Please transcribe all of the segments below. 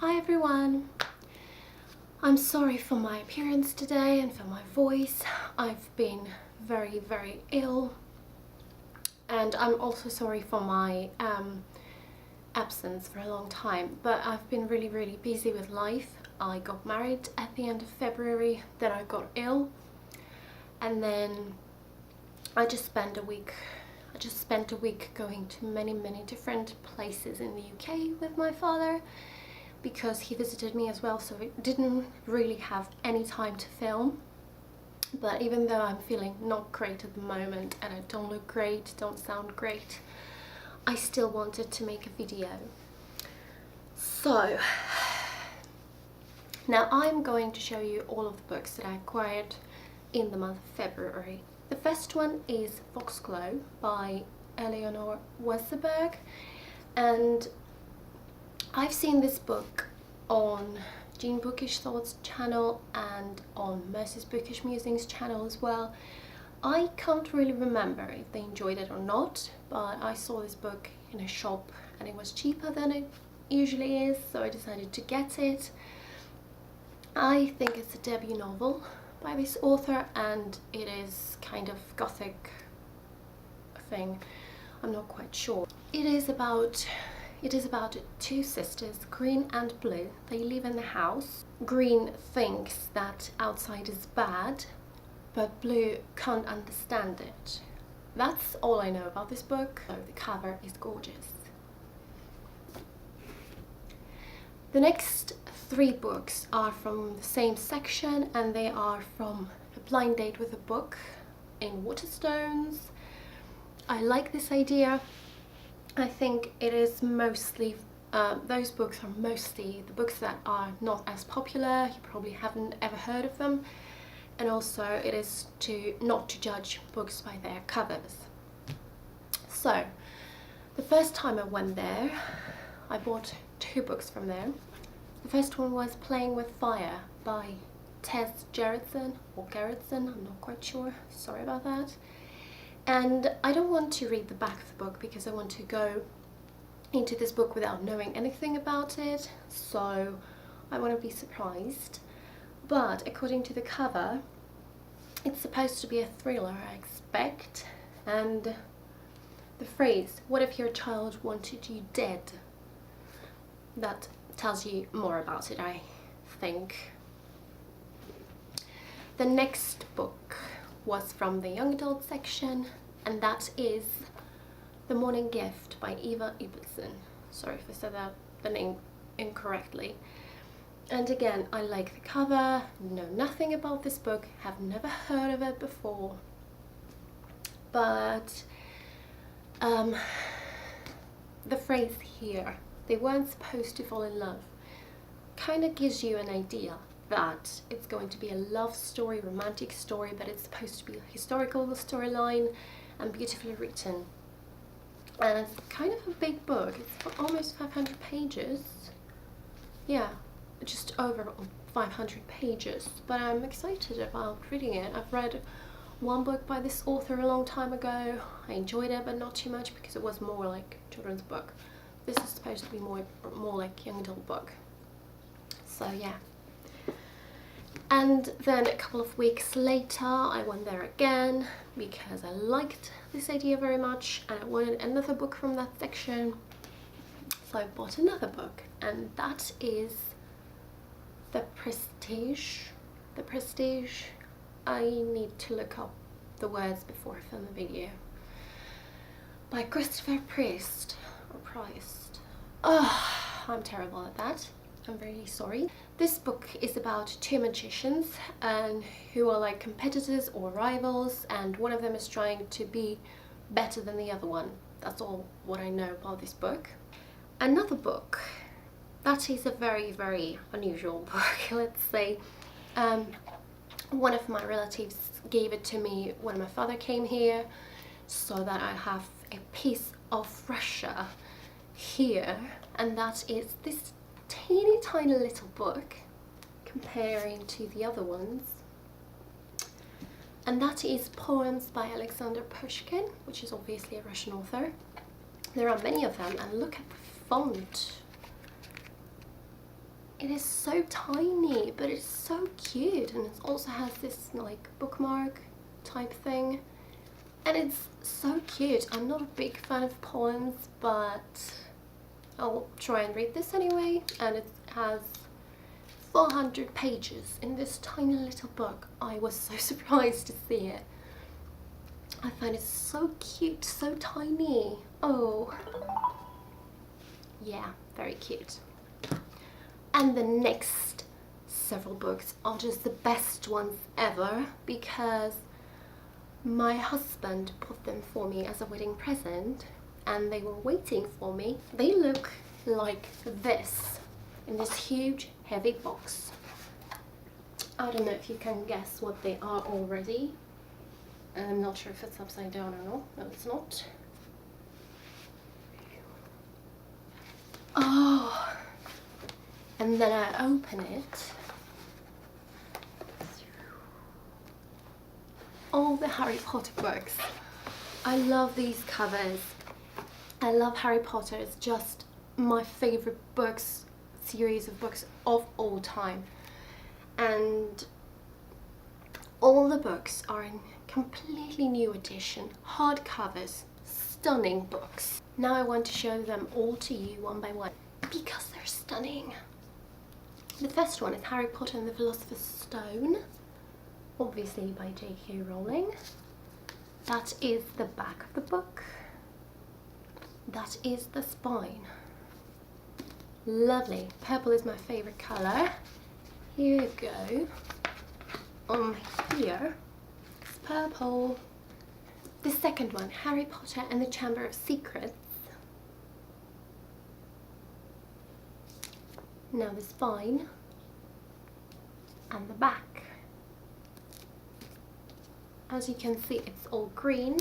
Hi everyone! I'm sorry for my appearance today and for my voice. I've been very ill, and I'm also sorry for my absence for a long time, but I've been really busy with life. I got married at the end of February, then I got ill, and then I just spent a week going to many different places in the UK with my father, because he visited me as well, so I didn't really have any time to film. But even though I'm feeling not great at the moment and I don't look great, don't sound great, I still wanted to make a video. So now I'm going to show you all of the books that I acquired in the month of February. The first one is Foxglove by Eleanor Westerberg, and I've seen this book on Jean Bookish Thoughts channel and on Mercy's Bookish Musings channel as well. I can't really remember if they enjoyed it or not, but I saw this book in a shop and it was cheaper than it usually is, so I decided to get it. I think it's a debut novel by this author, and it is kind of gothic thing. I'm not quite sure. It is about two sisters, Green and Blue. They live in the house. Green thinks that outside is bad, but Blue can't understand it. That's all I know about this book. So the cover is gorgeous. The next three books are from the same section, and they are from A Blind Date with a Book in Waterstones. I like this idea. I think it is mostly, those books are mostly the books that are not as popular. You probably haven't ever heard of them. And also it is not to judge books by their covers. So the first time I went there, I bought two books from there. The first one was Playing with Fire by Tess Gerritsen, or Gerritsen, I'm not quite sure, sorry about that. And I don't want to read the back of the book because I want to go into this book without knowing anything about it, so I want to be surprised. But according to the cover, it's supposed to be a thriller, I expect, and the phrase, "What if your child wanted you dead?" that tells you more about it, I think. The next book was from the young adult section, and that is The Morning Gift by Eva Ibbotson. Sorry if I said the name incorrectly. And again, I like the cover, know nothing about this book, have never heard of it before, but the phrase here, "they weren't supposed to fall in love," kind of gives you an idea that it's going to be a love story, romantic story, but it's supposed to be a historical storyline and beautifully written. And it's kind of a big book. It's almost 500 pages. Yeah, just over 500 pages, but I'm excited about reading it. I've read one book by this author a long time ago. I enjoyed it, but not too much because it was more like a children's book. This is supposed to be more like young adult book. So yeah. And then a couple of weeks later I went there again because I liked this idea very much and I wanted another book from that section. So I bought another book, and that is The Prestige. The Prestige. I need to look up the words before I film the video. By Christopher Priest, or Priest. Oh, I'm terrible at that. I'm really sorry. This book is about two magicians and who are like competitors or rivals, and one of them is trying to be better than the other one. That's all what I know about this book. Another book that is a very unusual book, let's say. One of my relatives gave it to me when my father came here, so that I have a piece of Russia here, and that is this teeny tiny little book comparing to the other ones, and that is Poems by Alexander Pushkin, which is obviously a Russian author. There are many of them, and look at the font. It is so tiny, but it's so cute, and it also has this like bookmark type thing, and it's so cute. I'm not a big fan of poems, but I'll try and read this anyway, and it has 400 pages in this tiny little book. I was so surprised to see it. I find it so cute, so tiny. Oh, yeah, very cute. And the next several books are just the best ones ever, because my husband bought them for me as a wedding present, and they were waiting for me. They look like this in this huge heavy box. I don't know if you can guess what they are already. I'm not sure if it's upside down or not. No, it's not. Oh, and then I open it. All the Harry Potter books. I love these covers. I love Harry Potter. It's just my favorite books, series of books of all time. And all the books are in completely new edition, hardcovers, stunning books. Now I want to show them all to you one by one because they're stunning. The first one is Harry Potter and the Philosopher's Stone, obviously by J.K. Rowling. That is the back of the book. That is the spine. Lovely. Purple is my favorite colour. Here you go. Here is purple. The second one, Harry Potter and the Chamber of Secrets. Now the spine and the back. As you can see, it's all green.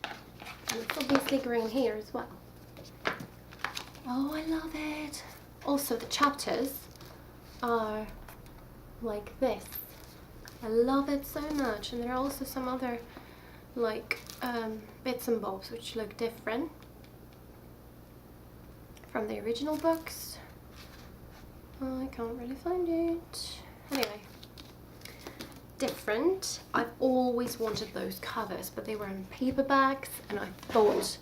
And it's obviously green here as well. Oh, I love it. Also, the chapters are like this. I love it so much. And there are also some other like bits and bobs which look different from the original books. I can't really find it. Anyway, different. I've always wanted those covers, but they were in paperbacks, and I thought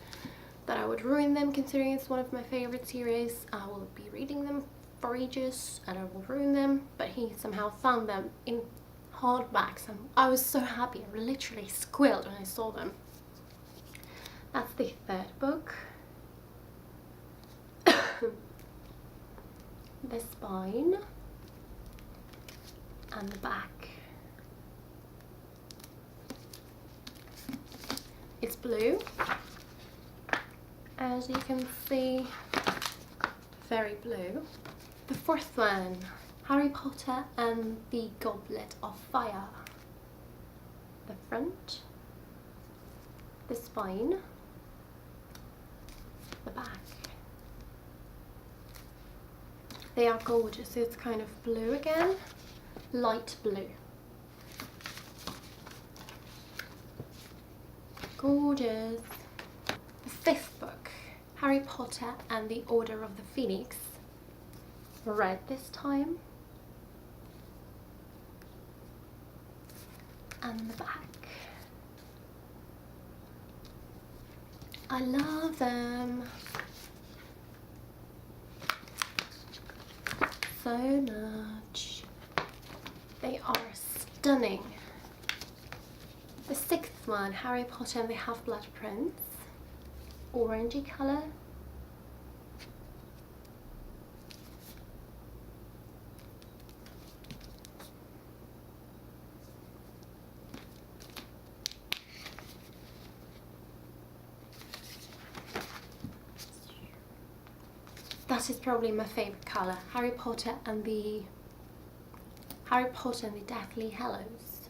that I would ruin them considering it's one of my favorite series. I will be reading them for ages and I will ruin them, but he somehow found them in hardbacks, and I was so happy. I literally squealed when I saw them. That's the third book. The spine and the back. It's blue, as you can see, very blue. The fourth one, Harry Potter and the Goblet of Fire. The front, the spine, the back. They are gorgeous. It's kind of blue again, light blue. Gorgeous. The fifth book, Harry Potter and the Order of the Phoenix. Red this time. And the back. I love them so much. They are stunning. The sixth one, Harry Potter and the Half-Blood Prince. Orangey colour. That is probably my favourite colour. Harry Potter and the Deathly Hallows.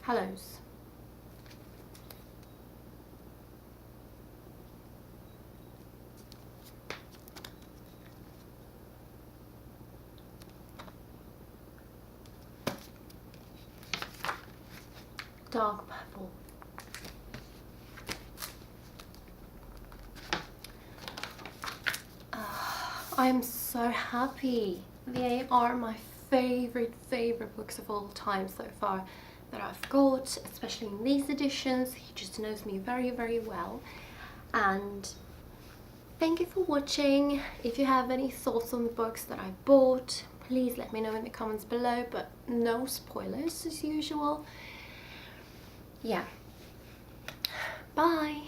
Hallows. Dark purple. I am so happy. They are my favorite books of all time so far that I've got, especially in these editions. He just knows me very well. And thank you for watching. If you have any thoughts on the books that I bought, please let me know in the comments below, but no spoilers as usual. Yeah. Bye.